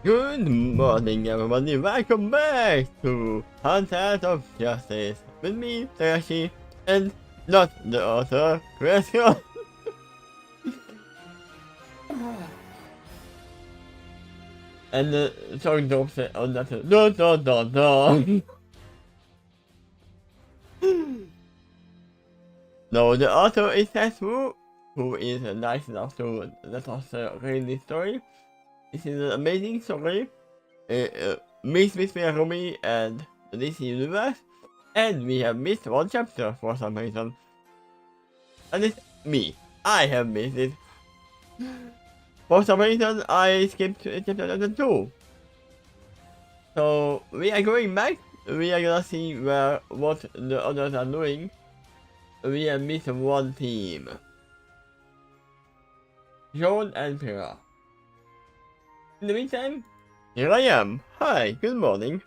Good morning, everybody. Welcome back to Hunters of Justice with me, Tashi, and not the author, Crystal. And the song don't say on that. No, no, no, no. No, the author is trestwho, who is nice enough to let us read this story. This is an amazing story. Mixed with Rumi and the DC universe. And we have missed one chapter for some reason. And it's me. I have missed it. For some reason, I skipped chapter 2. So we are going back. We are gonna see what the others are doing. We have missed one team. John and Pira. In the meantime, here I am. Hi, good morning.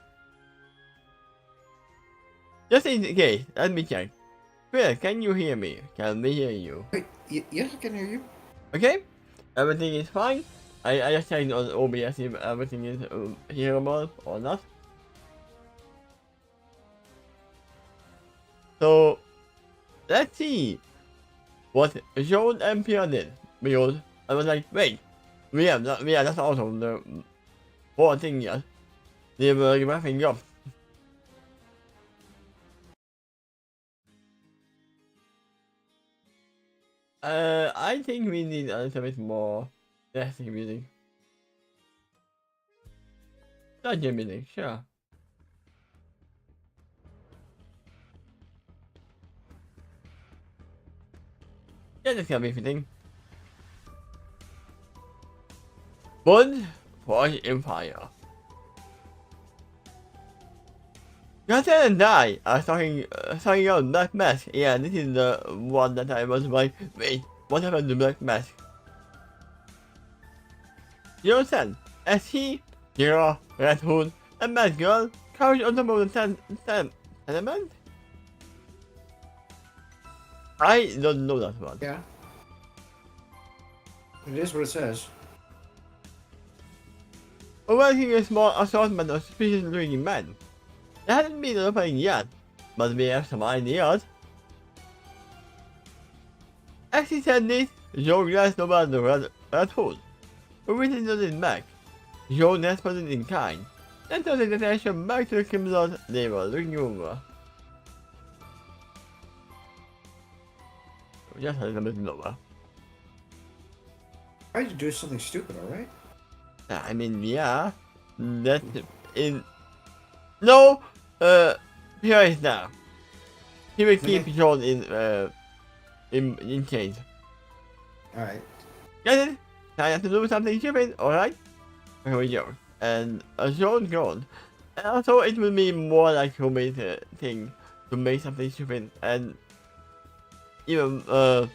Just in case, let me check. Pira, can you hear me? Can we hear you? Wait, yes, I can hear you. Okay, everything is fine. I just checked on OBS if everything is hearable or not. So, let's see what John and Pira did. Because I was like, wait, we are not out of the whole thing yet. They were wrapping up. I think we need a little bit more classic music. Not your music, sure. Yeah, this can be fitting. Bond for Empire. Gotham and I are talking about Black Mask. Yeah, this is the one that I was like, wait, what happened to Black Mask? Zero Sen, SC, Zero, Red Hood, and Mad Girl, coverage on top of the tenement? I don't know that one. Yeah. It is what it says. Overlooking a small assortment of suspicious looking men. There hasn't been an opening yet, but we have some ideas. As he said this, Joe glanced over at the red hood, who written noted back. Joe responded in kind, then turned his attention back to the criminals they were looking over. Just a little bit lower. Tried to do something stupid, alright? I mean, yeah, that's in. No, here is now. He will keep Joe in chains. Alright. Get it? I have to do something stupid, alright? Here we go. And Joan gone. And also, it will be more like a thing to make something stupid and even oh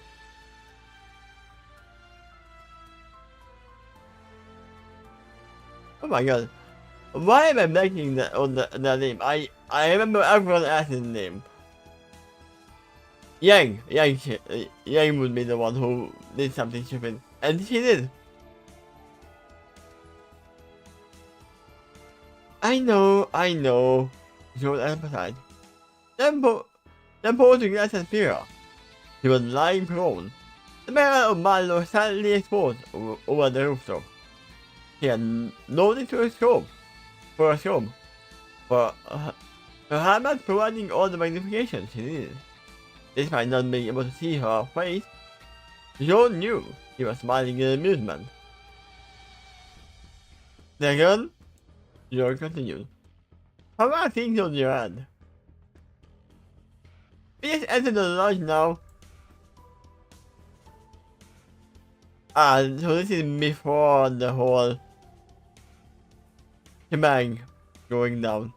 my god. Why am I blanking on the name? I remember everyone else's name. Yang would be the one who did something stupid. And she did. I know. Joel emphasized. Then posing glass at Vera. He was lying prone. The barrel of Milo slightly exposed over the rooftop. He had no need to for a scope. For her helmet providing all the magnification she needed. Despite not being able to see her face, Joel knew he was smiling in amusement. Second, Joel continued. How are things on your end? Please enter the lodge now. So this is before the whole shebang going down.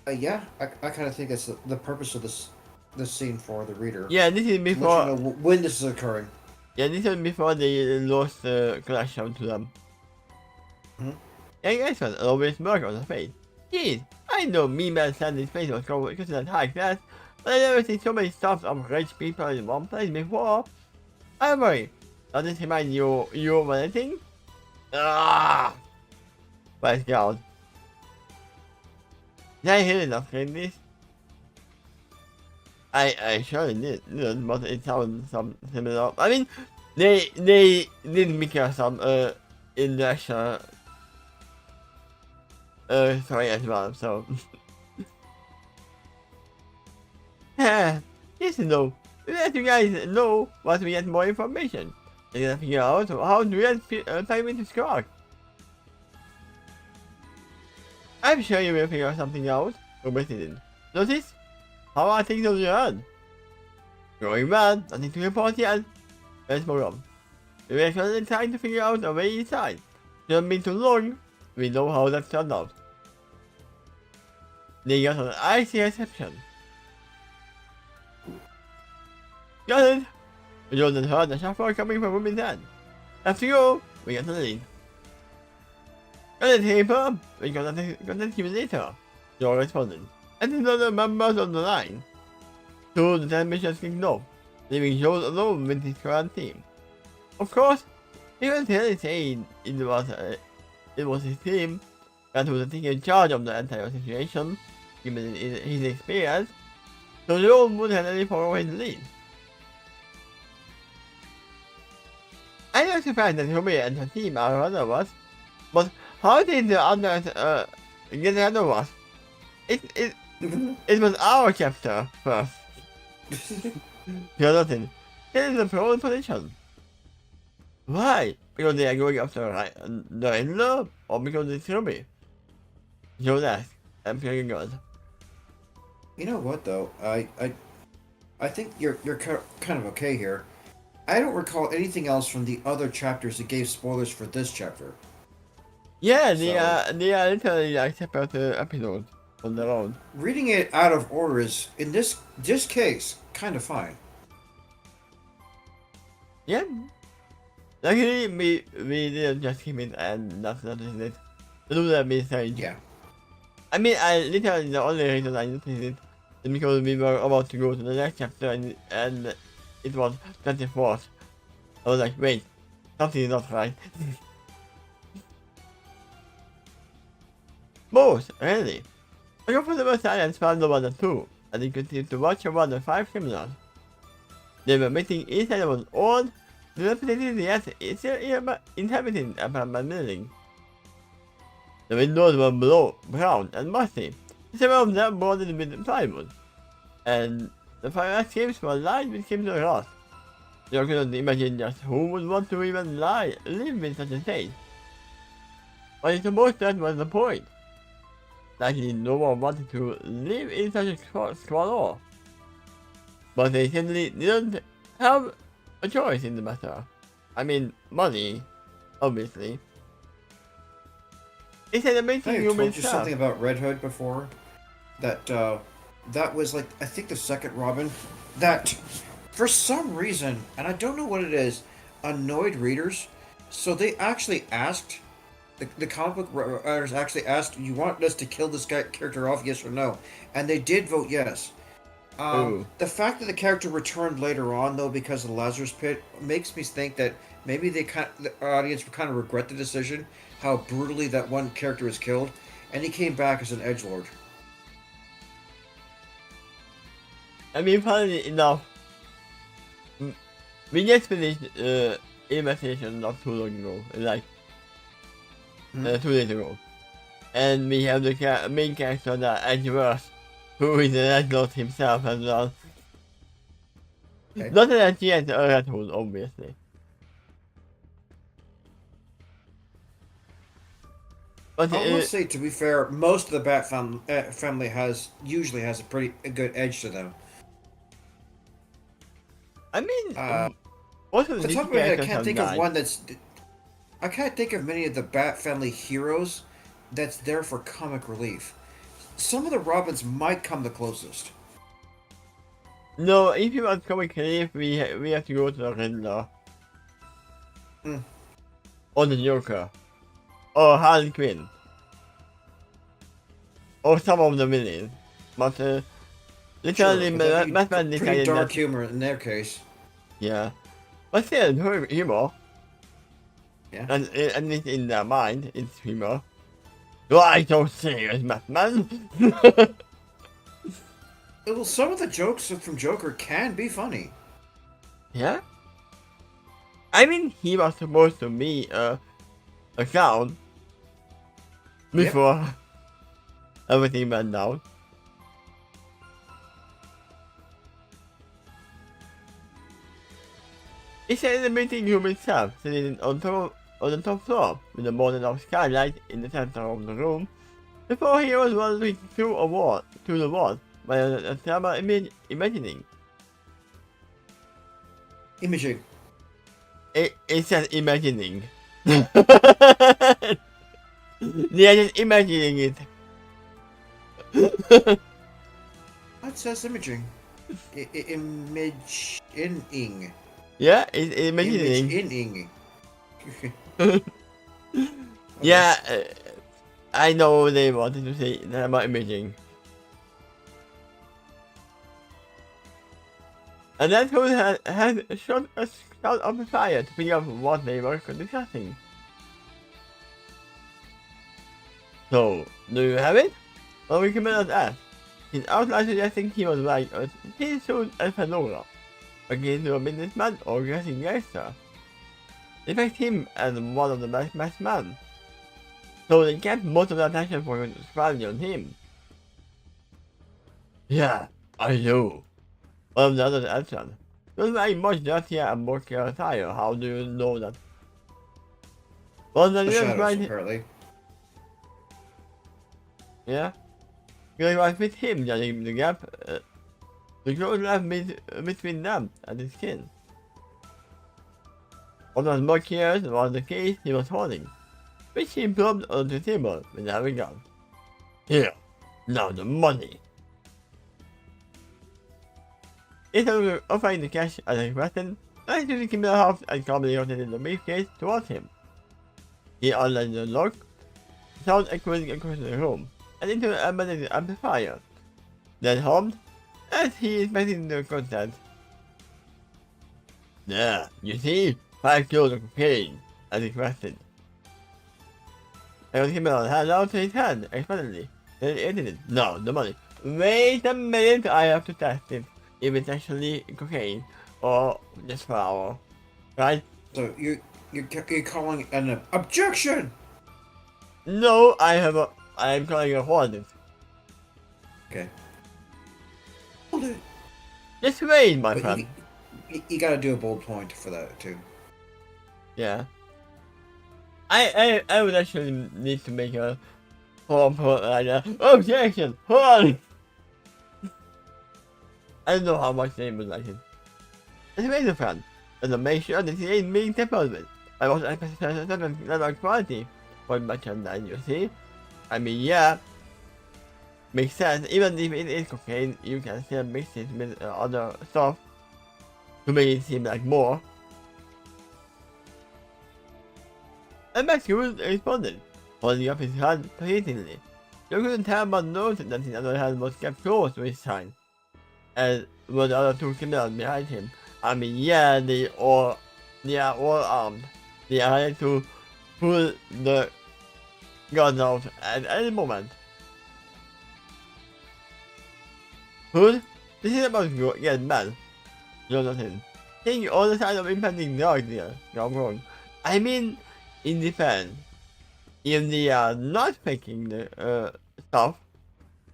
Yeah, I kind of think that's the purpose of this scene for the reader. Yeah, this is before. To let you know when this is occurring. Yeah, this was before they lost the collection to them. And guess what? Always work on the face. Jeez, I know me man Sandy's face was considered high class, but I never seen so many stuff of rich people in one place before. I'm worried. Does this remind you of anything? Ah! But God. Did I hear enough in this? I surely did, but it sounds some similar. I mean, they did make some in Russia story as well. So yeah, yes and no. Let you guys know once we get more information. And then figure out how to get time into Skrog. I'm sure you will figure something out. Or maybe didn't. Notice how are things on your own? Going well, nothing to report yet. Let's move on. We are currently trying to figure out a way inside. Shouldn't been too long. We know how that turned out. They got an icy reception. Got it! We don't heard the shuffle coming from women's end. After all, we got the lead. Got it, Paper! We got that even later. Your respondent. And another members on the line. So the missions kicked off, leaving Joel alone with his current team. Of course, he was really saying it was his team that was taking charge of the entire situation, given his experience, so Joel wouldn't have any follow his lead. I am surprised that Tommy and her team are ahead of us, but how did the others get ahead of us? It was our chapter first. The other thing, here is the pro position. Why? Because they are going after the Hitler, or because it's Tommy? Joe asked, I'm feeling good. You know what though? I think you're kind of okay here. I don't recall anything else from the other chapters that gave spoilers for this chapter. Yeah, they are literally like separate episodes on their own. Reading it out of order is, in this case, kind of fine. Yeah. Luckily, we didn't just keep it and that's not it. Do that be strange. Yeah. I mean, I literally the only reason I noticed it is because we were about to go to the next chapter and it was 24th. I was like, wait, something is not right. Both, really. I go for the west side and found the 1 and 2, and you continued to watch around the 5 criminals. They were meeting inside of an old, dilapidated yet inhabited apartment building. The windows were brown and musty, several of them boarded with plywood, and the fire escapes were lined with chemical rust. You couldn't imagine just who would want to even live in such a state. But I suppose that was the point. Likely no one wanted to live in such a squalor. But they simply didn't have a choice in the matter. I mean, money, obviously. It's an amazing I human told you something about Red Hood before. That was like, I think the second Robin, that for some reason, and I don't know what it is, annoyed readers. So they actually asked, the comic book writers actually asked, you want us to kill this character off, yes or no? And they did vote yes. The fact that the character returned later on, though, because of the Lazarus Pit, makes me think that maybe the audience would kind of regret the decision, how brutally that one character was killed, and he came back as an edgelord. I mean, funny enough, we just finished investigation not too long ago, like 2 days ago, and we have the main character, the Edgeworth, who is an edgelord himself as well. Okay. Not that he has a red hood, obviously. But I will say, to be fair, most of the Bat family usually has a good edge to them. I mean, most of the the top of my head, I characters can't have think died. of one that's. I can't think of many of the Bat family heroes that's there for comic relief. Some of the Robins might come the closest. No, if you want comic relief, we have to go to the Riddler. Or the Joker. Or Harley Quinn. Or some of the villains. But literally, Batman pretty decided dark that, humor in their case. yeah. But still, humor. Yeah. And it's in their mind, it's humor. Why so serious, Batman? Well, some of the jokes from Joker can be funny. Yeah? I mean, he was supposed to be a clown Yep. before everything went down. He said in the meeting room itself, sitting on the top floor, with a modern of skylight in the center of the room, before he was wandering through the wall, by a thermal imagining. Imaging. It says imagining. They are just imagining it. That says imaging. Image in-ing. Yeah, it's imagining. Image in-ing. Yeah, I know they wanted to say that about imaging. And that who had shot a shout of fire to pick up what they were discussing. So, do you have it? Well, we can ask. His outline suggesting he was like a thin-suit and fedora, akin to a businessman or guessing gangster. They picked him as one of the best men, so they kept most of the attention for squarely on him. Yeah, I know. One of the others answered. You're like much dirtier and more attire. How do you know that? Well, the The news shadows, right. apparently. Yeah? You're right with him, judging the gap. The close gap between them and his skin. What was more curious was the case he was holding, which he plumped on the table with every gun. Here, now the money. Instead of offering the cash as requested, I took the criminal house and calmly rotated the briefcase towards him. He unlocked the lock, sound echoing across the room, and into the embedded amplifier, then hummed as he inspected the content. There, you see, 5 kilos of cocaine, as requested. I was criminal held out his hand expectantly, then ended it. No, the money. Wait a minute, I have to test it. If it's actually cocaine or just flour, right? So you're calling an objection? No, I'm calling a hornet. Okay. Hold it. Just wait, my But friend. you gotta do a bold point for that too. Yeah. I would actually need to make a form for like objection. Hold on. I don't know how much they would like it. It's amazing fun. And to make sure that he ain't being tampered with. I want to emphasize a certain level of quality for merchandise, you see? I mean, yeah. Makes sense. Even if it is cocaine, you can still mix it with other stuff to make it seem like more. And Matthew responded, holding up his hand pleasingly. You couldn't tell but noticed that his other hand was kept close to his side. And were the other 2 criminals behind him. I mean, yeah, they are all armed. They are ready to pull the guns out at any moment. Hood, this is about to get bad. Jonathan, taking all the signs of impending drug deal gone wrong. I mean, in defense, if they are not faking the stuff,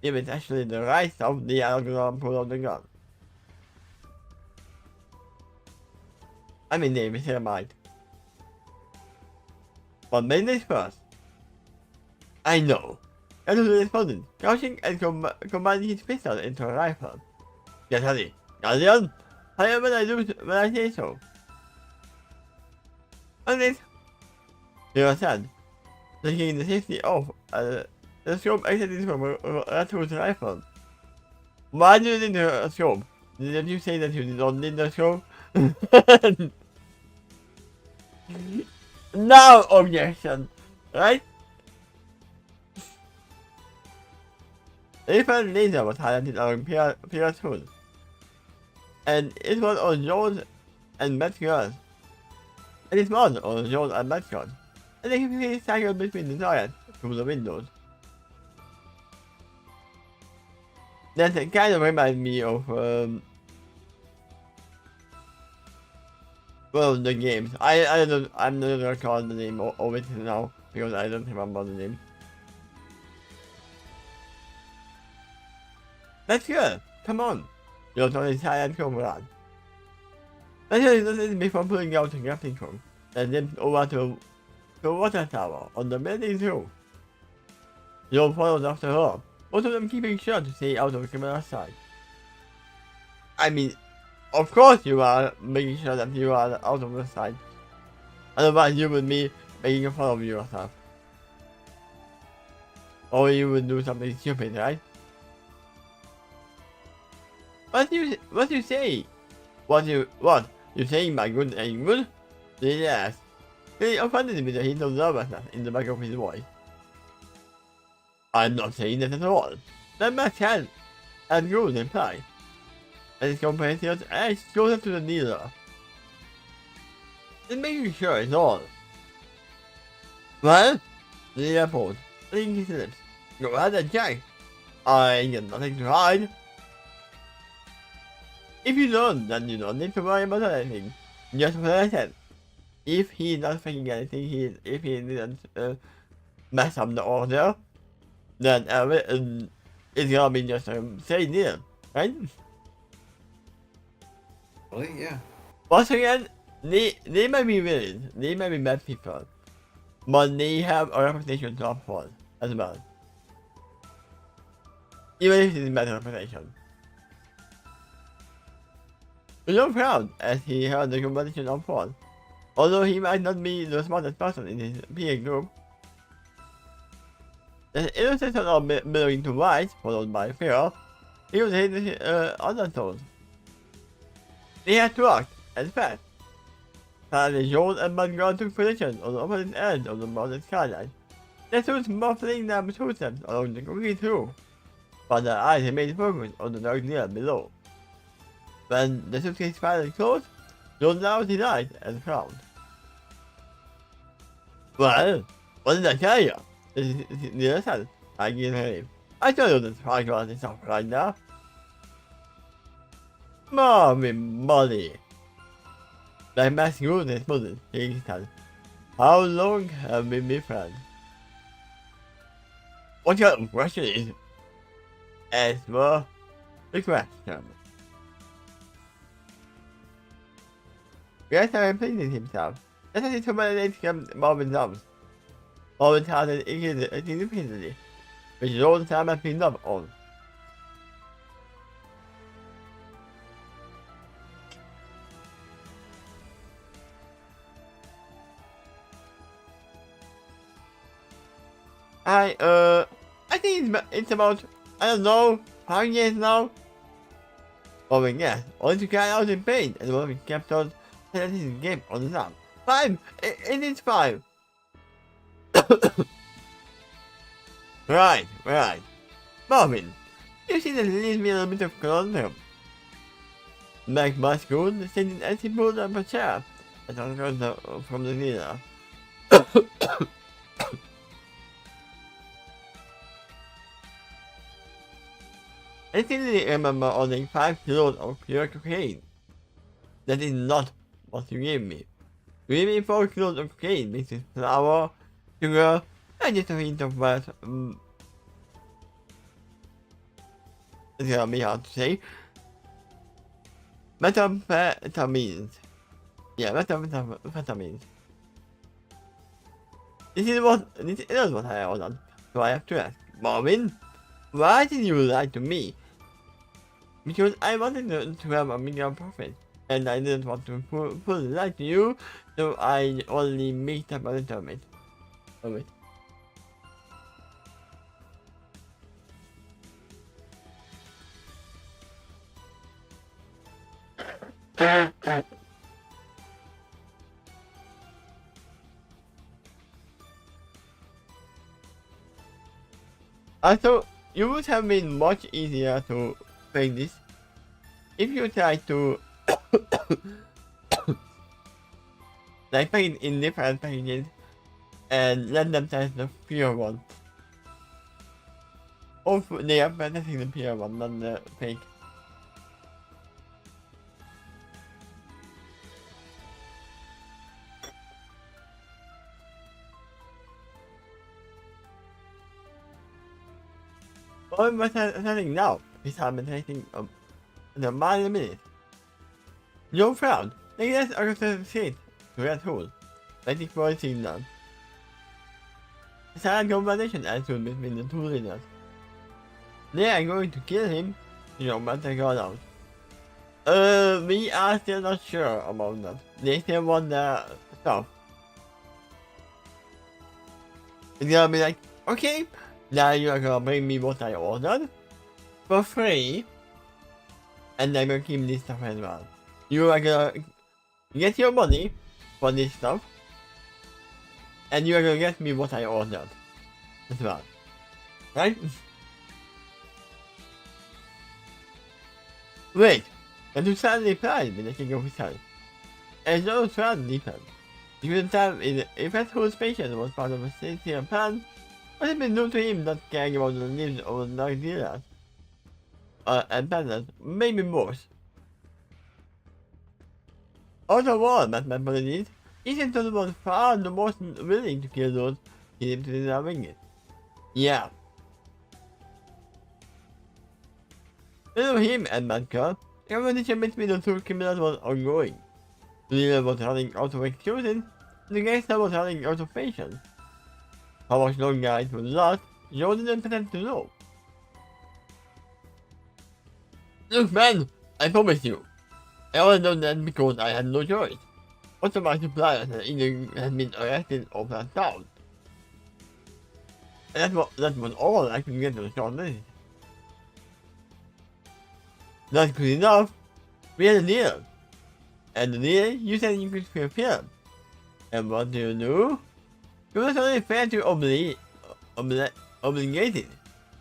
if it's actually the right stuff, they are gonna pull out the gun. I mean, they still might. But business first. I know. That was the respondent, crouching and combining his pistol into a rifle. Get ready. Guardian! Fire when I say so. On this, he was said, taking the safety off, the scope exited from Ratu's rifle. Why do you need a scope? Did you say that you don't need the scope? No objection, right? A different laser was highlighted on Pierre's hood, and it was on Jones and Metcalf. And it was on Jones and Metcalf, and they completely staggered between the giants through the windows, That kind of reminds me of well, the games. I don't, I'm not gonna call the name of it now because I don't remember the name. That's good. Come on. You're totally tired, comrade. Let's do this before pulling out the grappling hook and then over to the water tower on the building too. You'll follow after her. Both of them keeping sure to stay out of the camera sight. I mean, of course you are making sure that you are out of the sight. Otherwise you would be making fun of yourself. Or you would do something stupid, right? What you say? What? You saying my good ain't good? Yes. He offended with a hint of nervousness in the back of his voice. I'm not saying that at all. That Max had and good reply. And his compatriots edged closer to the dealer. Just making sure it's all. Well, the dealer paused, licking his lips. Go ahead and check. I ain't got nothing to hide. If you don't, then you don't need to worry about anything. Just what I said. If he's not thinking anything, if he didn't mess up the order, then it's gonna be just a same deal, right? Really? Yeah. Once again, they might be villains, they might be bad people, but they have a reputation to uphold as well. Even if it's a bad reputation. He looked proud as he heard the competition unfold. Although he might not be the smartest person in his peer group, the illustration of belonging to white, followed by fear, he was his undertones. They had to act as fast. Suddenly Joel and Vanguard took position on the opposite end of the mountain skyline. Their suits muffling their footsteps along the concrete roof, but their eyes remained focused on the dark near below. When the suitcase finally closed, Joel narrowed his eyes and frowned. Well, what did I tell you? The other said, I give him. I told you the strike was stuff right now. Mommy, Molly. The mask grew his bosom, shaking his head. How long have we been friends? What kind of question is it? As for the question. Greta pleasing himself. Let us humiliate him Marvin's arms. Marvin had an independently, which is all the time has been up on. I think it's about, I don't know, 5 years now. Marvin guessed, only to cry out in pain, and Marvin kept on telling his game on his arm. 5! It is 5! Right. Marvin, you see that leaves me a little bit of conundrum. Mac Muscoon sitting as he pulled up a chair from the dealer. I still remember owning 5 kilos of pure cocaine. That is not what you gave me. You gave me 4 kilos of cocaine mixed with flour, sugar, and just a hint of what, it's gonna be hard to say. Methamphetamines. Yeah, methamphetamines. This is what I ordered, so I have to ask, Marvin, why did you lie to me? Because I wanted to have a million profit, and I didn't want to fully lie to you, so I only mixed up a little bit of it. Also, it would have been much easier to fake this if you tried to like pack it in different packages and let them test the pure one. Hopefully they are benefiting the PR one than the fake. What am I telling now? This time I'm taking a mile a minute. No frown. Let's seat to that hole. Waiting for a signal. A silent conversation ensued between the two leaders. They are going to kill him, no matter got out. We are still not sure about that. They still want the stuff. It's gonna be like, okay, now you're gonna bring me what I ordered for free, and I'm gonna keep this stuff as well. You are gonna get your money for this stuff, and you are gonna get me what I ordered as well. Right? Wait, and to suddenly replied with the king of his hand. And no trial deepened. You couldn't tell if that whole patient was part of a sincere plan, but it been known to him that caring about the lives of the Nigeria and peasants, maybe worse. Overall, that my apologies, Easington was far the most willing to kill those he seemed to deserving it. Yeah. Between him and that girl, the conversation between the two criminals was ongoing. The leader was running out of excuses, and the gangster was running out of patience. How much longer it would last, Joe didn't pretend to know. Look man, I promise you, I only done that because I had no choice. Also my suppliers had either been arrested or passed out. And that was all I could get on short notice. Not good enough, we had a deal. And the deal, you said you could fulfill. And what do you do? It was only fair to obligated.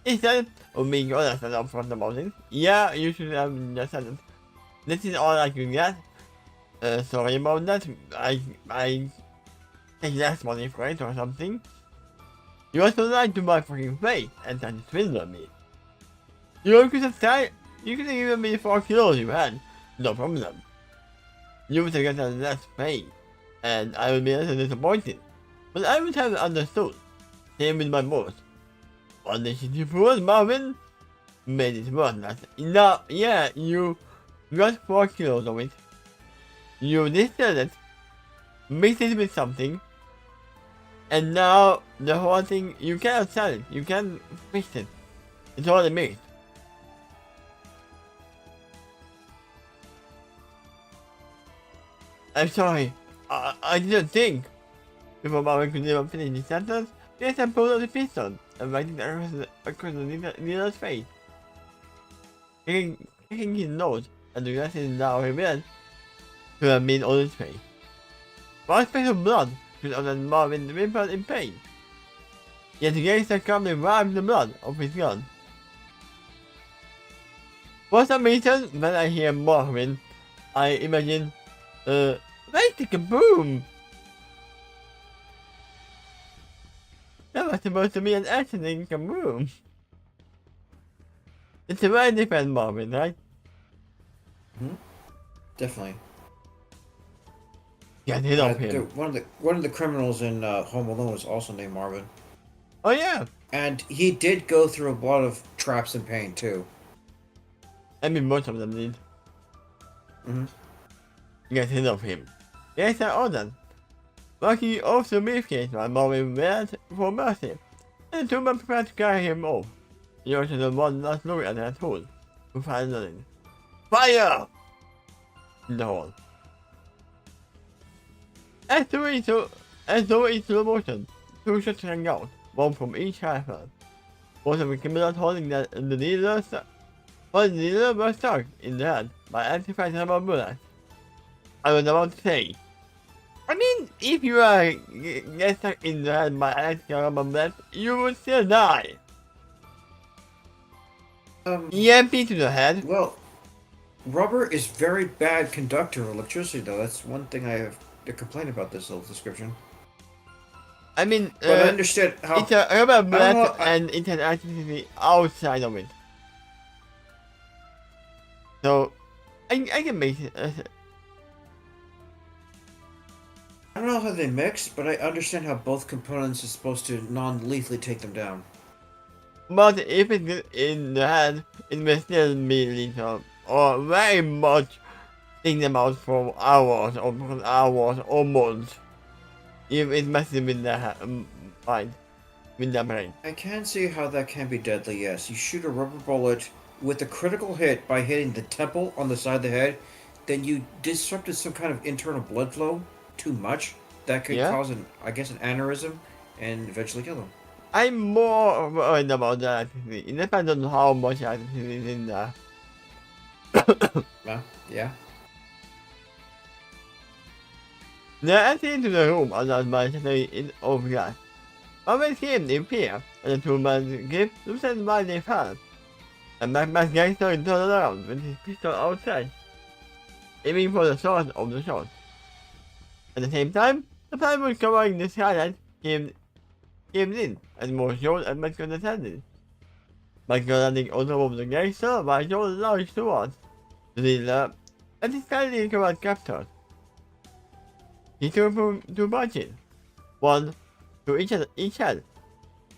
Instead of being honest and upfront about it, yeah, you should have just said it. This is all I could get. Sorry about that. I take less money for it or something. You also lied to my fucking face and tried to swindle me. You could have given me 4 kilos you had, no problem. You would have gotten less pay, and I would be a little disappointed. But I would have understood. Same with my boss. All the shit you put, Marvin, made it worth that. Now, yeah, you got 4 kilos of it. You distilled it, mixed it with something, and now the whole thing, you cannot sell it, you can't fix it. It's already mixed. I'm sorry, I didn't think. Before Marvin could even finish his sentence, Jason pulled out the pistol and writing across the leader's face. Kicking his nose and the rest is now revealed to have been on his face. One space of blood should have left Marvin whimpered in pain. Yet the gangster calmly wiped the blood off his gun. For some reason, when I hear Marvin, I imagine, wait a kaboom! That was supposed to be an action in kaboom. It's a very different Marvin, right? Hmm? Definitely. Yeah, they don't him. One of the criminals in Home Alone was also named Marvin. Oh yeah. And he did go through a lot of traps and pain too. I mean, most of them did. Get rid of him. Yes, I ordered. Lucky off the briefcase while Marvin went for mercy, and the two men prepared to carry him off. He also the one last look at that hole, to find nothing. Fire! In the hole. As though in slow motion, 2 shots rang out, one from each rifle. Both of the criminals holding the leader were struck in the head by anti-fighter rubber bullets. I was about to say, I mean, if you get stuck in the head by anti-fighter rubber bullets, you would still die. EMP to the head. Well, rubber is very bad conductor of electricity, though. That's one thing I have to complain about this little description. I mean, But I understand how. it's a urban I don't black know. and it's an activity outside of it. So, I can make it. I don't know how they mix, but I understand how both components are supposed to non-lethally take them down. But if it's in the hand, it may still be lethal. Or very much take them out for hours or months. If it's messing with the mind, with the brain. I can see how that can be deadly, yes. You shoot a rubber bullet with a critical hit by hitting the temple on the side of the head, then you disrupted some kind of internal blood flow too much. That could Yeah? cause I guess, an aneurysm and eventually kill them. I'm more worried about that. It depends on how much activity is in there. Well, yeah. The entry into the room allowed by in of glass. When we came in fear, and the two men gave themselves by their hands. And Macbeth gangster turned around with his pistol outside, aiming for the source of the shot. At the same time, the plan was covering the skylight came in, and more shows and Michael attended. Michael landing on top of the gangster while Joe launched towards the dealer, and his kindly command captured. He threw two punches, one to each head.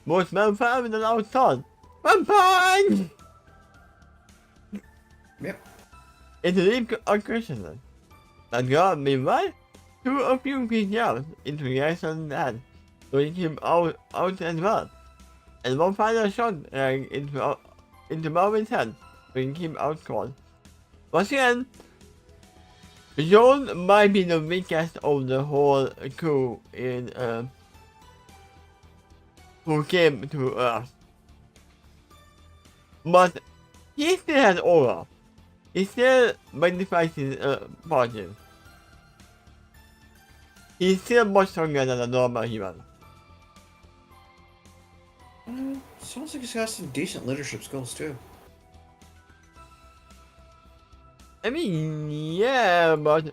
Most men fell with a loud thud. One punch! Yep. Into deep unconsciousness. And God, meanwhile, threw a few quick jabs into the gangster's head, throwing him out as well. And one final shot rang into Marvin's head, bringing him out cold. Once again, John might be the weakest of the whole crew who came to Earth. But he still has aura. He still magnifies his fortune. He's still much stronger than a normal human. Sounds like he's got some decent leadership skills too. I mean, yeah, but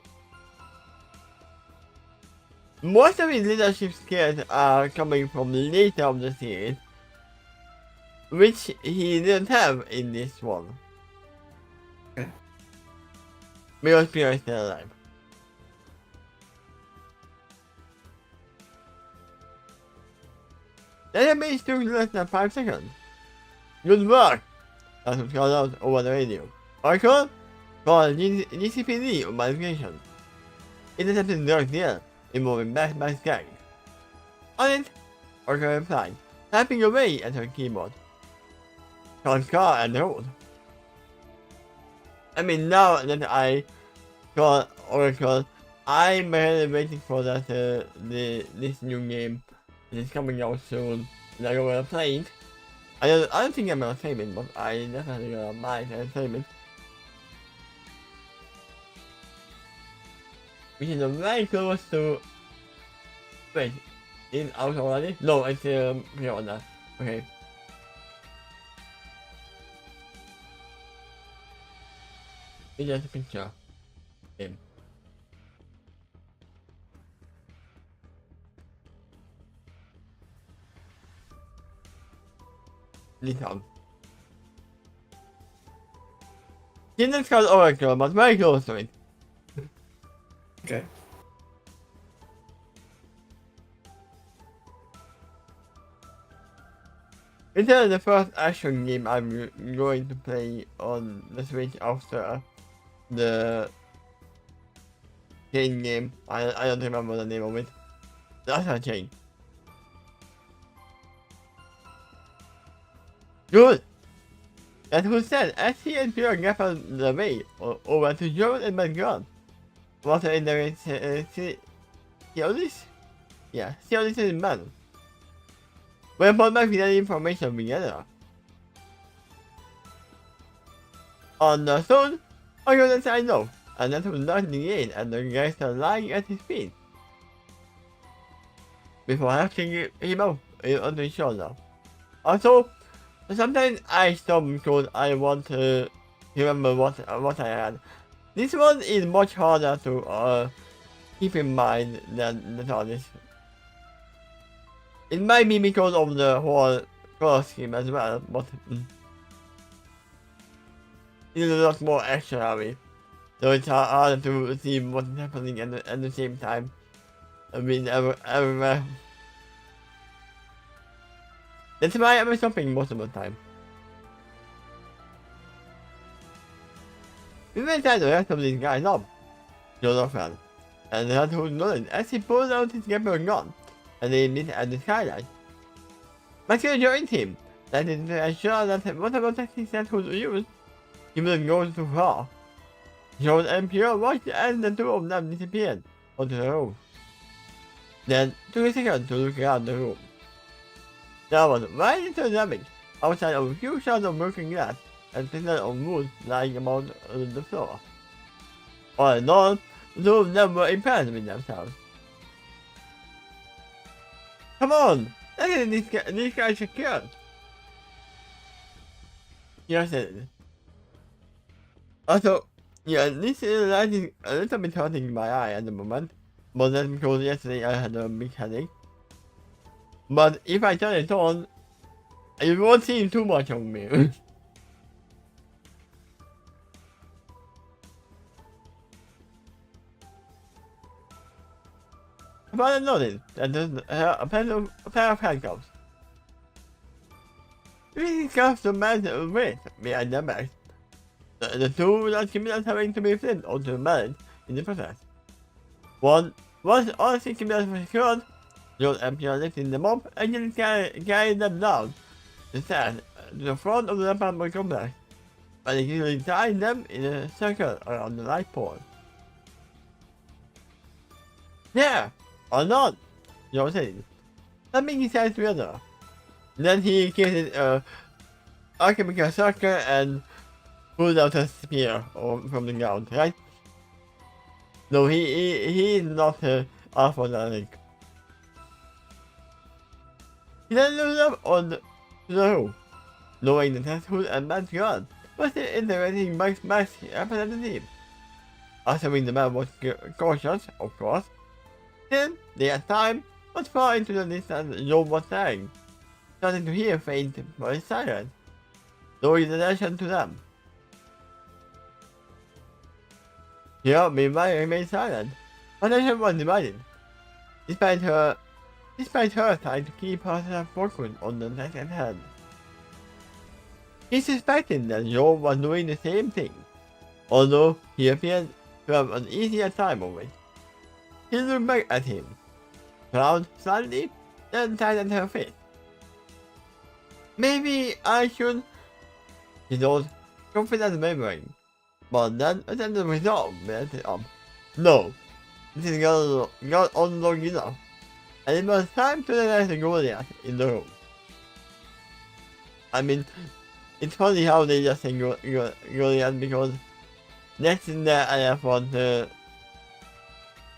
most of his leadership skills are coming from later of the series, which he didn't have in this one. Okay. Because Pierre is still alive. That damage took less than 5 seconds. Good work! That's what called out over the radio. Oracle? Call GCPD on my location. Intercepted drugs there, involving back gang. On it, Oracle replied, tapping away at her keyboard. Call car and road. I mean, now that I call Oracle, I'm really waiting for that this new game. It's coming out soon, and I'm gonna play it. I don't think I'm gonna save it, but I definitely gonna buy it and save it. Which is very close to. Wait, is it out already? No, it's pre-order. Okay. It's just a picture. Game. This one. Didn't call Oracle, but very close to it. Okay. It's the first action game I'm going to play on the Switch after the chain game. I don't remember the name of it. That's a chain. Good! That's who said, as he and Pierre grappled the way over to Joel and Mangon. Water in the Theodis? Yeah, Theodis is man. We'll put back with that information together. On the stone, I got that I know, and that was not negate and the gangster lying at his feet. Before hacking him out on his shoulder. Also, sometimes I stop because I want to remember what I had. This one is much harder to keep in mind than the others. It might be because of the whole color scheme as well, but it's a lot more action-heavy. So it's harder to see what's happening at the same time. I mean, everywhere. That's why I'm stopping most of the time. We may tie the rest of these guys up, Jonathan, and the who Nolan as he pulls out his Gapper gun, and they meet at the skyline. Michael joins him, that is to ensure that whatever tactics that who's used, he will go too far. John and Pierre watched as the two of them disappeared onto the roof. Then took a second to look around the room. There was very little damage outside of a few shards of broken glass and pieces of wood lying about on the floor. All in all, the two of them were impressed with themselves. Come on! Let's get these guys secured! Pierre said. Also, yeah, this is lighting a little bit hurting my eye at the moment, but that's because yesterday I had a big headache. But if I turn it on, you won't see too much of me. But I noticed that there's a pair of handcuffs. We discussed the man's weight behind their backs. The two without criminals having to be flipped onto the mallet in the process. Once all 6 criminals were secured, John and Pierre lifted them up and carried them down the stairs to the front of the apartment complex, and they usually tied them in a circle around the light pole. There! Or not! John said. Something he said to the other. Then he created a alchemical circle and pulled out a spear from the ground, right? No, he is not alpha-dynamic. He then looked up on the roof, knowing that trestwho and Matt's gun was the interesting Mike's representative. Assuming the man was cautious, of course. Then, they had time, but far into the distance Joe was saying, starting to hear faint voice silence, drawing attention to them. Here, meanwhile, remained silent. Attention was divided, despite her trying to keep herself focused on the task at hand. He suspected that Joe was doing the same thing, although he appeared to have an easier time of it. He looked back at him, frowned slightly, then tightened her face. Maybe I should, he thought, confident murmuring, but then a sense of resolve built it up. No, this is got on long enough, and it was time to realize the Goliath in the room. I mean, it's funny how they just say Goliath because next in there I have one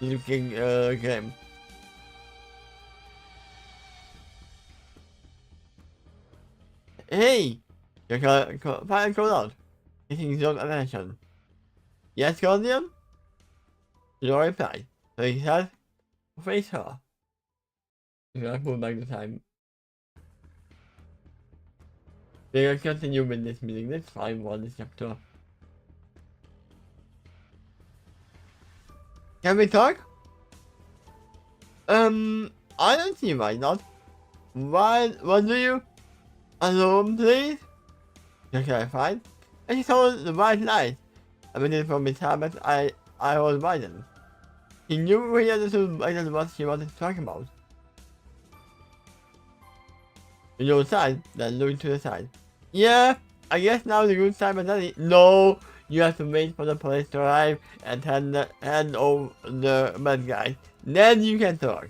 looking game. Hey! You can find call out. Getting your attention. Yes, Guardian? Your reply. So he said, face her. You can pull back the time. We can continue with this meeting. Let's find one this chapter. Can we talk? I don't see why not. What do you? Alone, please? Okay, fine. And he saw the white light emitted from his helmet. I was widened. He knew he understood better what she wanted to talk about. You know side, then looked to the side. Yeah, I guess now the good time is ready. No, you have to wait for the police to arrive and hand over the bad guy. Then you can talk.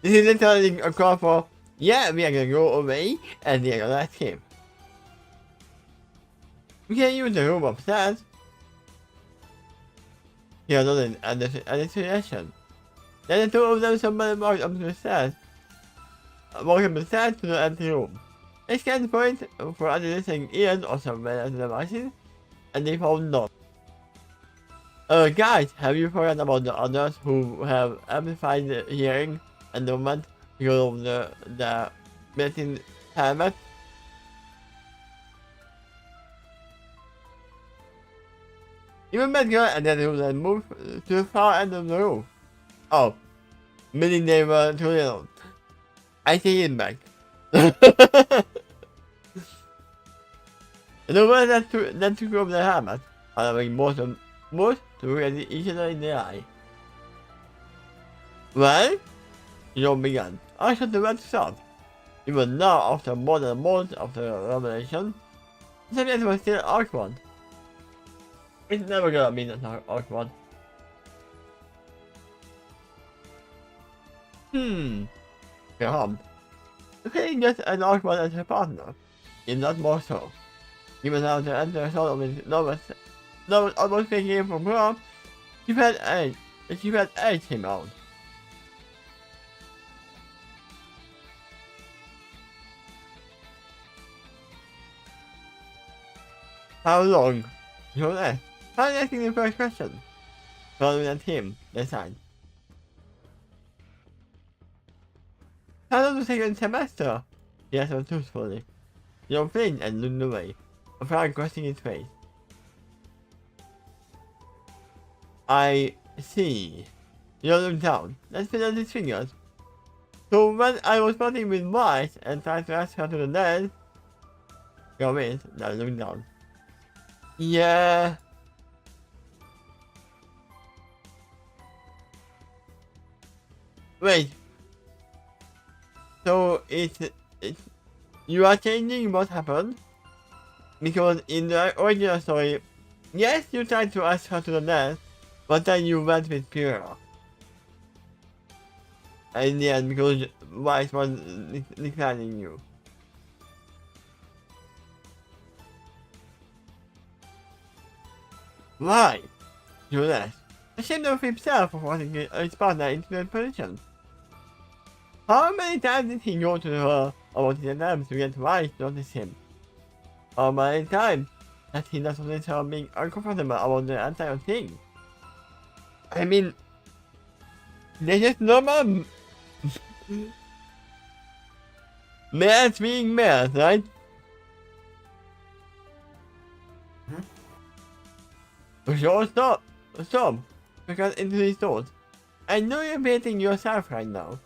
This is literally a call for, yeah, we are gonna go away and we are gonna ask him. We can use the room upstairs. He had nodded at the suggestion. Then the two of them somebody walked up the stairs. Walked up the stairs to the empty room. They scanned for it for other listening ears or surveillance devices, and they found none. Guys, have you forgotten about the others who have amplified the hearing and the movement because of the missing helmet? Even better, and then he was moved to the far end of the room. Oh, meaning they were too little. I see him back. The one that took off the helmet, allowing most to look at each other in the eye. Well, the job began. I shut the red stop. Even now, after more than a month of the revelation, the subject was still awkward. It's never gonna be that awkward. Perhaps. Feeling just as awkward as her partner, if not more so. Even though the answer thought of his love was almost taking him from her, she felt edge him out. How long? She was asked. Finally asking the first question. Following at him, they sighed. How long the second semester? He answered truthfully. John flinched and looked away, a frown crossing his face. I see. John looked down, then fiddled his fingers. So when I was parting with Wise and tried to ask her to the dead, John winced, then looked down. Yeah. Wait. So it's you are changing what happened? Because in the original story, yes, you tried to ask her to the death, but then you went with Pyrrha. And in the end, because Wise was declining you. Why? You asked. Ashamed of himself for forcing his partner into that position. How many times did he go to her about his attempts to get Wise to notice him? How many times has he not noticed her being uncomfortable about the entire thing? I mean, they're just normal males being males, right? Sure, stop, because into these thoughts. I know you're beating yourself right now.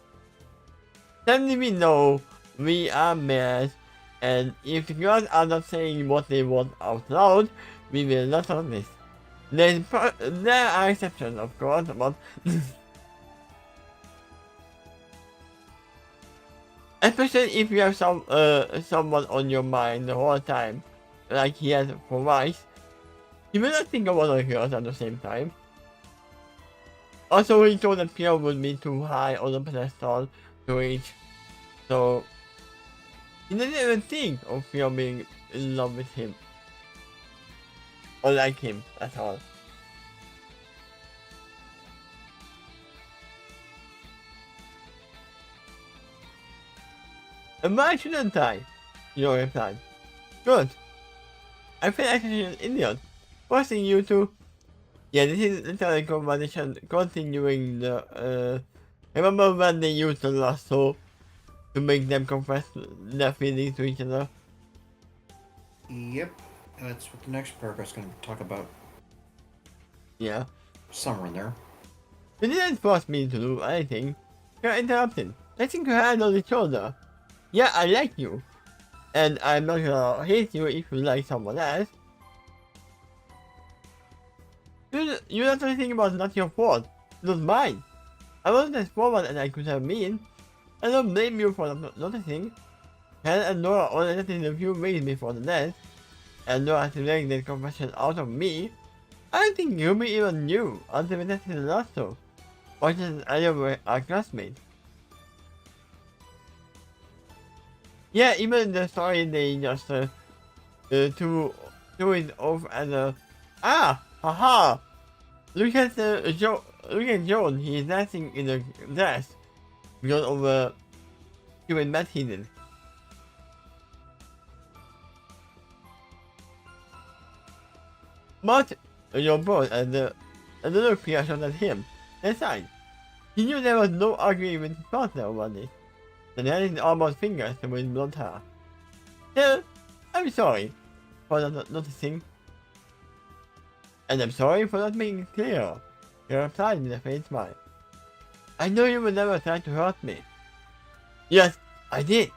Suddenly we know we are males, and if the girls are not saying what they want out loud, we will not notice. There are exceptions, of course, but especially if you have someone on your mind the whole time, like he has for Rice, you will not think of other girls at the same time. Also, he thought that Pierre would be too high on the pedestal to reach, so he didn't even think of Pierre being in love with him. Or like him, at all. And why shouldn't I? You replied. Good. I feel like an idiot, forcing you to... Yeah, this is literally conversation continuing the... Remember when they used the lasso to make them confess their feelings to each other? Yep. That's what the next paragraph's going to talk about. Yeah. Somewhere in there. You didn't force me to do anything. You're interrupting. Letting your hand on each other. Yeah, I like you. And I'm not gonna hate you if you like someone else. You're not thinking about not your fault. It was mine. I wasn't as forward as I could have been. I don't blame you for not noticing. Helen and Nora only noticed a few weeks before the death. And Nora had to make that confession out of me. I don't think Ruby even knew until we tested the lasso. Or just either were our classmates. Yeah, even in the story they just threw it off as a haha. Look at John, he is dancing in the dress because of the human that he did. But your boss and and the look Pierre shot at him, and sighed. He knew there was no arguing with his partner over this. Then he had his almost fingers to his blonde hair. Still, I'm sorry for not noticing. And I'm sorry for not making it clearer. He replied with a faint smile. I know you would never try to hurt me. Yes, I did.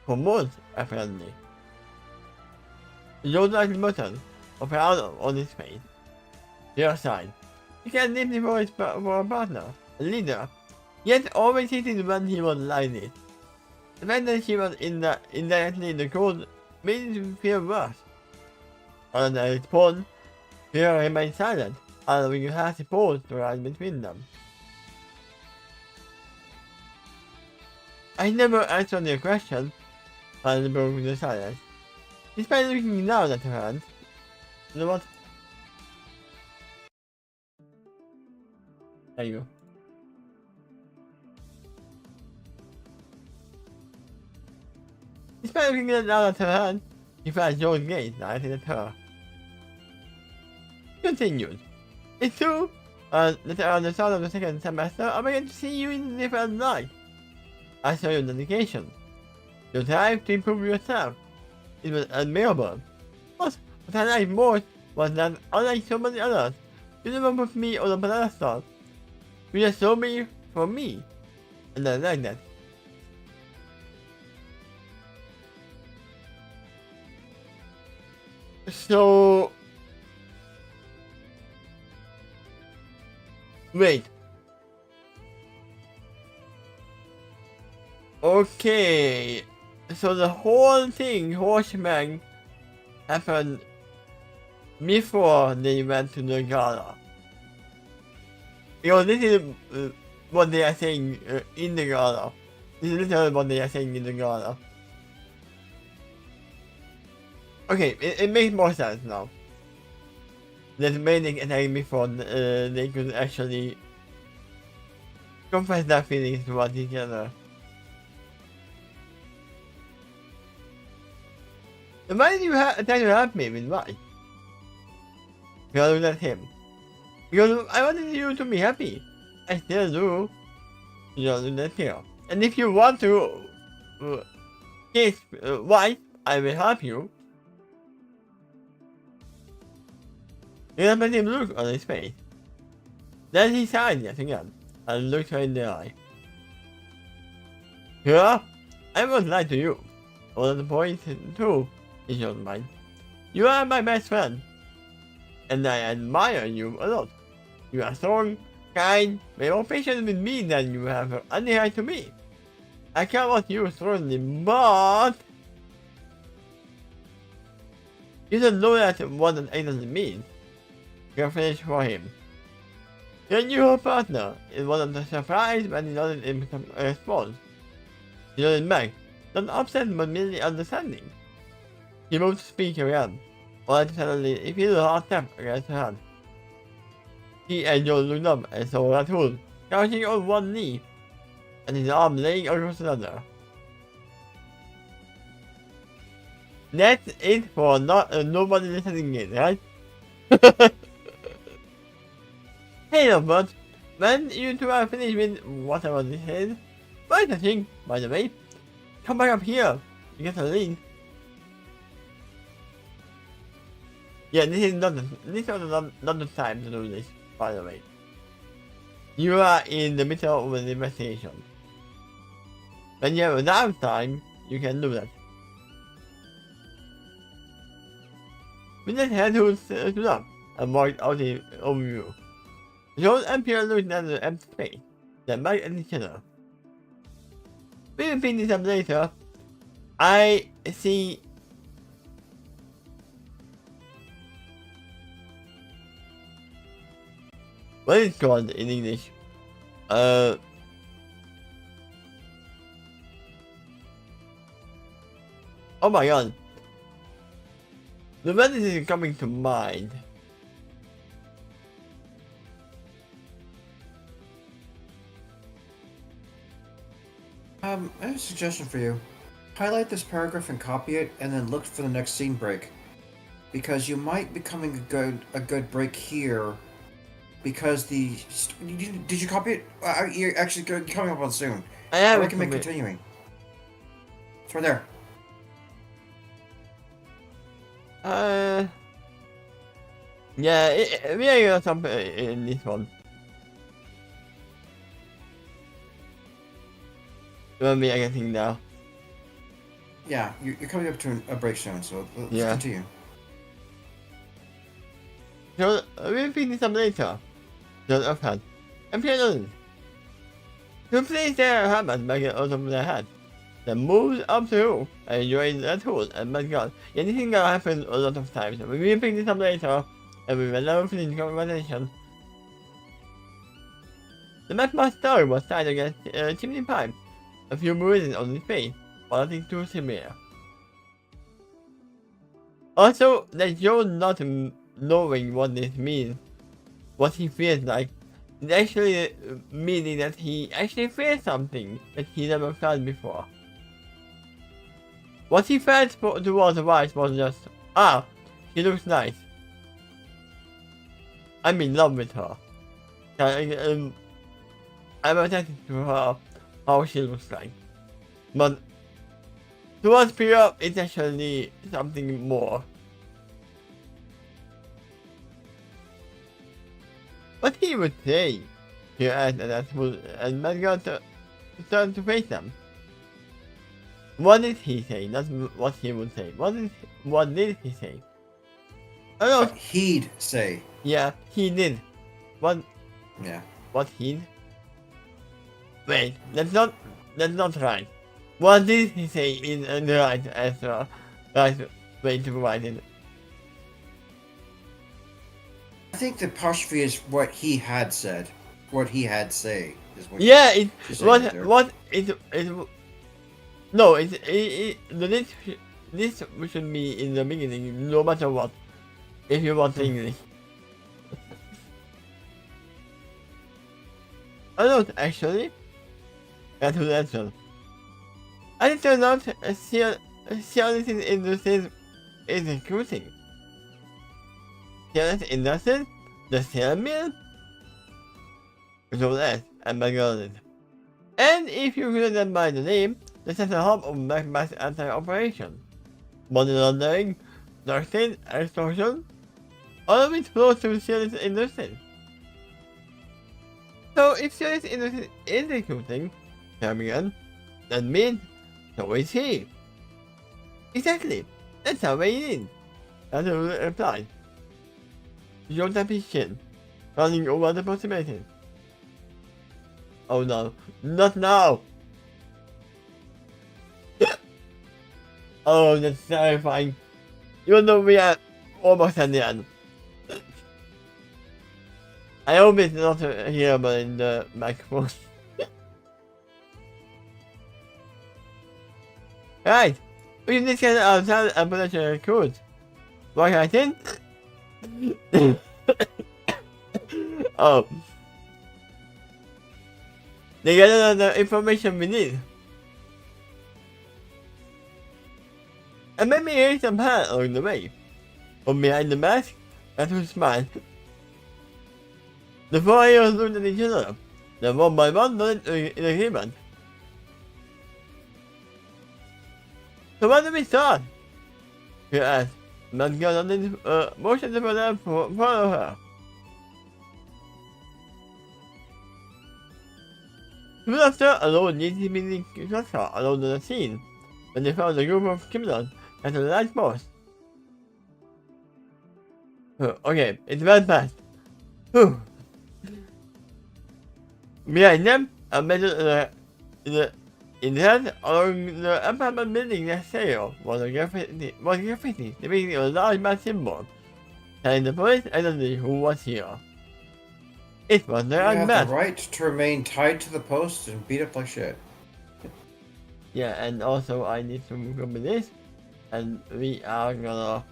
For months, apparently. He rolled like the button of proud on his face. Pierre sighed. He cared deeply for a partner, a leader, yet always hated when he was like this. The fact that she was indirectly in the cause made him feel worse. On a response, Pierre remained silent, allowing a hasty pause to rise between them. I never answered your question, finally broke the silence. Despite looking down at her hands, you know what? There you go. Despite looking down at her hand, he felt Joe's gaze directed at her. Continued. It's true that around the start of the second semester, I began to see you in a different light. I saw your dedication. Your drive to improve yourself. It was admirable. But what I liked most was that, unlike so many others, you never put me on a pedestal. You just saw me for me. And I like that. So... Wait. Okay. So the whole thing, Horseman, happened before they went to the gala. Because this is what they are saying in the gala. This is literally what they are saying in the gala. Okay, it makes more sense now. That maybe attacking before they could actually confess their feelings towards each other. And why did you try to help me with why? Because I looked at him. Because I wanted you to be happy. I still do. You know, looked at him. And if you want to kiss wife, I will help you. You have a look on his face. Then he sighed yet again, and looked her in the eye. Yeah, I won't lie to you. All of the points too, is your mind. You are my best friend, and I admire you a lot. You are strong, kind, way more patient with me than you have any right to be. I care about you strongly, but you don't know that what an actually means. You're finished for him. Your new partner is one of the surprise when he doesn't respond. He doesn't back, not upset but merely understanding. He moved to speak again, all suddenly he feels a hard tap against her hand. He and Joe looked up and saw Ratul crouching on one knee, and his arm laying across another. That's it for nobody listening in, right? Hey Robert, when you two are finished with whatever this is, wait a thing, by the way. Come back up here, you get a lead. Yeah, this is not the time to do this, by the way. You are in the middle of an investigation. When you have a downtime, you can do that. We just had to stood up and walked out the overview. Joel and Pierre looked at the empty space, then back at each other. We will pick this up later. I see. What is it called in English? Oh my god. The word is coming to mind. I have a suggestion for you. Highlight this paragraph and copy it, and then look for the next scene break. Because you might be coming a good break here, because did you copy it? You're actually coming up on soon. I I haven't recommend committed. continuing. It's right there. Yeah, we are gonna jump in this one. Let me anything now. Yeah, you're coming up to a breakstone, so let's Yeah. continue. So we'll finish some later. Don't offhand. I'm feeling. To place their helmet back out of their head. Then moves up to you and join the tool, and my god, anything that happens a lot of times. We will pick this up later, and we will never finish the conversation. The McMaster was tied against chimney pipe. A few bruises on his face, but nothing too severe. Also, that Joe not knowing what this means, what he feels like, is actually meaning that he actually feels something that he never felt before. What he felt towards the wife was just, she looks nice. I'm in love with her. I'm attracted to her, how she looks like. But towards Pira, it's actually something more. What he would say, he asked, and Madgar turned to face them. What did he say? That's what he would say. What did he say? I don't know. He'd say. Yeah, he did. What? Yeah. What he'd? Wait, that's not right. What did he say in the right answer? Right way to provide it. I think the apostrophe is what he had said. What he had say is what. Yeah, it she's saying right there. No, this should be in the beginning, no matter what. If you want English. I don't actually. That was the answer. And it turns out Seattle industry is recruiting. Seattle industry, the Seattle mill, so that and McDonald's. And if you couldn't them by the name, this is a hub of mass anti-operation, money laundering, drug trade, extortion, all of it flows through Seattle industry. So if Seattle industry is recruiting, Birmingham, that means so is he. Exactly. That's how it is. That's the reply. Your ambition. Running over the possibilities. Oh no. Not now! Oh, that's terrifying. Even though we are almost at the end. I hope it's not hearable in the microphone. Right, we can discuss outside and potential recruit. What I think? Oh. They get all the information we need. And maybe here's some hand along the way. From behind the mask, that's who smiled. The four heroes looked at each other. Then one by one nodded in agreement. So when do we start? He asked. Mangal motioned for them to follow her. Soon after, a low neatly cluster along the scene, when they found a group of criminals at a large post. Okay, it's well past. Whew. Behind them, a metal in the head along the apartment building next to was graffiti depicting a large mass symbol, telling the police identity who was here. It was the You have unmasked. the right to remain tied to the post and beat up like shit. Yeah, and also I need to copy this, and we are gonna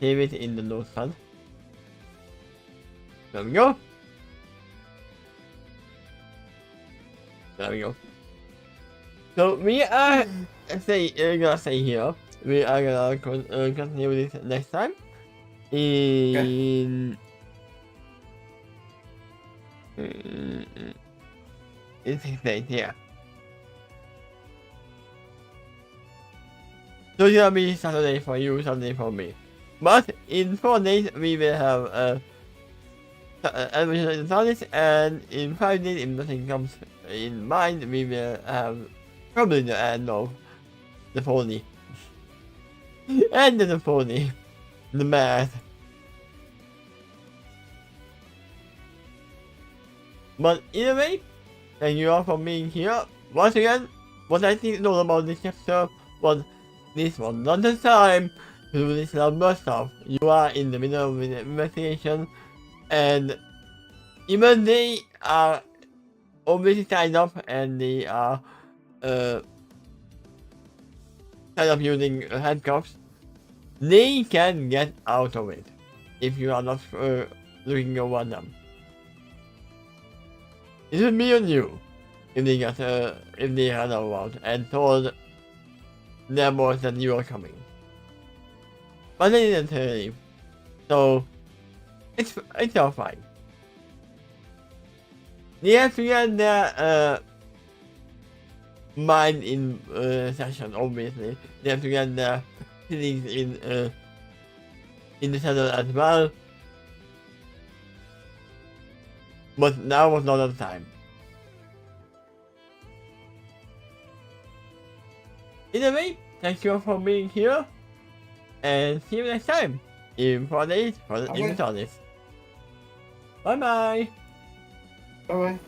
save it in the notepad. There we go. There we go. So we are gonna stay here. We are gonna continue this next time. In It's explained here. So it's gonna be Saturday for you, Sunday for me. But in 4 days we will have admission in Sundays, and in 5 days, if nothing comes in mind, we will have probably the end of the pony. End of the pony. The math. But either way, thank you all for being here. Once again, what I think all about this chapter was this was not the time to do this number stuff. You are in the middle of an investigation, and even they are obviously signed up and they are kind of using handcuffs, they can get out of it if you are not looking over them. It would be on you if they got if they had around and told their boss that you are coming. But they didn't leave, so it's all fine. They have to get their mind in session. Obviously, they have to get their feelings in the saddle as well. But now was not the time. Either way, thank you for being here, and see you next time in 4 days for the Sundays. Bye bye. Bye bye.